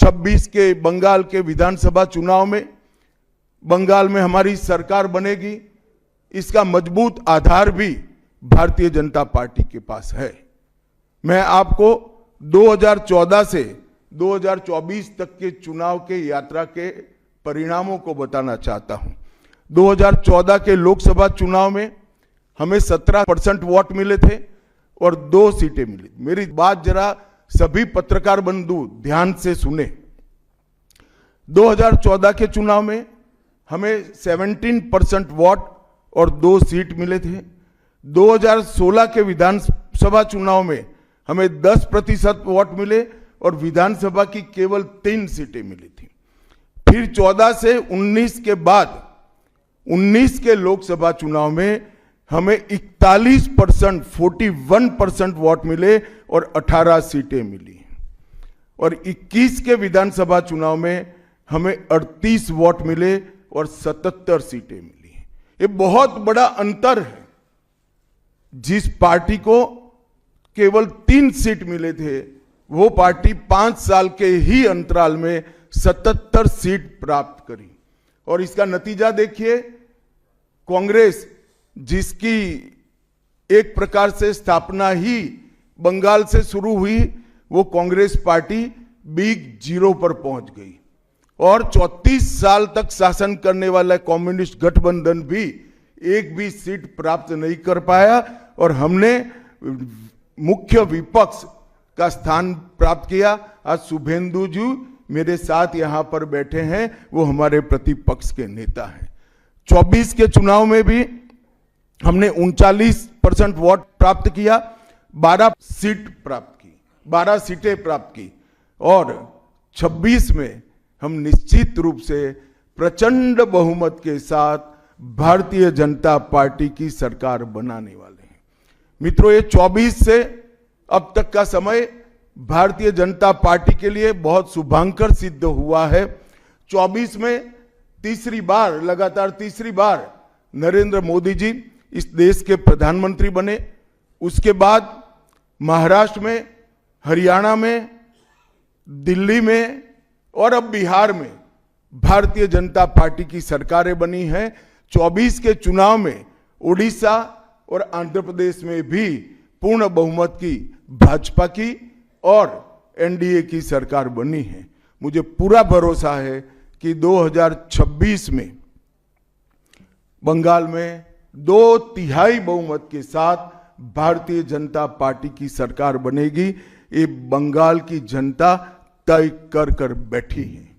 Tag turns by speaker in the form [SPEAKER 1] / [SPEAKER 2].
[SPEAKER 1] 26 के बंगाल के विधानसभा चुनाव में बंगाल में हमारी सरकार बनेगी, इसका मजबूत आधार भी भारतीय जनता पार्टी के पास है। मैं आपको 2014 से 2024 तक के चुनाव के यात्रा के परिणामों को बताना चाहता हूं। 2014 के लोकसभा चुनाव में हमें 17% वोट मिले थे और 2 सीटें मिली। मेरी बात जरा सभी पत्रकार बंधु ध्यान से सुने। 2014 के चुनाव में हमें 17% वोट और 2 सीट मिले थे। 2016 के विधानसभा चुनाव में हमें 10% वोट मिले और विधानसभा की केवल 3 सीटें मिली थी। फिर 14 से 19 के बाद 19 के लोकसभा चुनाव में हमें 41% वोट मिले और 18 सीटें मिली और 21 के विधानसभा चुनाव में हमें 38 वोट मिले और 77 सीटें मिली। ये बहुत बड़ा अंतर है। जिस पार्टी को केवल 3 सीट मिले थे, वो पार्टी 5 साल के ही अंतराल में 77 सीट प्राप्त करी। और इसका नतीजा देखिए, कांग्रेस जिसकी एक प्रकार से स्थापना ही बंगाल से शुरू हुई, वो कांग्रेस पार्टी बिग जीरो पर पहुंच गई और 34 साल तक शासन करने वाला कम्युनिस्ट गठबंधन भी एक भी सीट प्राप्त नहीं कर पाया और हमने मुख्य विपक्ष का स्थान प्राप्त किया। आज शुभेंदु जी मेरे साथ यहां पर बैठे हैं, वो हमारे प्रतिपक्ष के नेता हैं। 24 के चुनाव में भी हमने 39% वोट प्राप्त किया, 12 सीटें प्राप्त की और 26 में हम निश्चित रूप से प्रचंड बहुमत के साथ भारतीय जनता पार्टी की सरकार बनाने वाले हैं। मित्रों, ये 24 से अब तक का समय भारतीय जनता पार्टी के लिए बहुत शुभांकर सिद्ध हुआ है। 24 में लगातार तीसरी बार नरेंद्र मोदी जी इस देश के प्रधानमंत्री बने। उसके बाद महाराष्ट्र में, हरियाणा में, दिल्ली में और अब बिहार में भारतीय जनता पार्टी की सरकारें बनी हैं। 24 के चुनाव में उड़ीसा और आंध्र प्रदेश में भी पूर्ण बहुमत की भाजपा की और एनडीए की सरकार बनी है। मुझे पूरा भरोसा है कि 2026 में बंगाल में 2/3 बहुमत के साथ भारतीय जनता पार्टी की सरकार बनेगी। ये बंगाल की जनता तय कर बैठी है।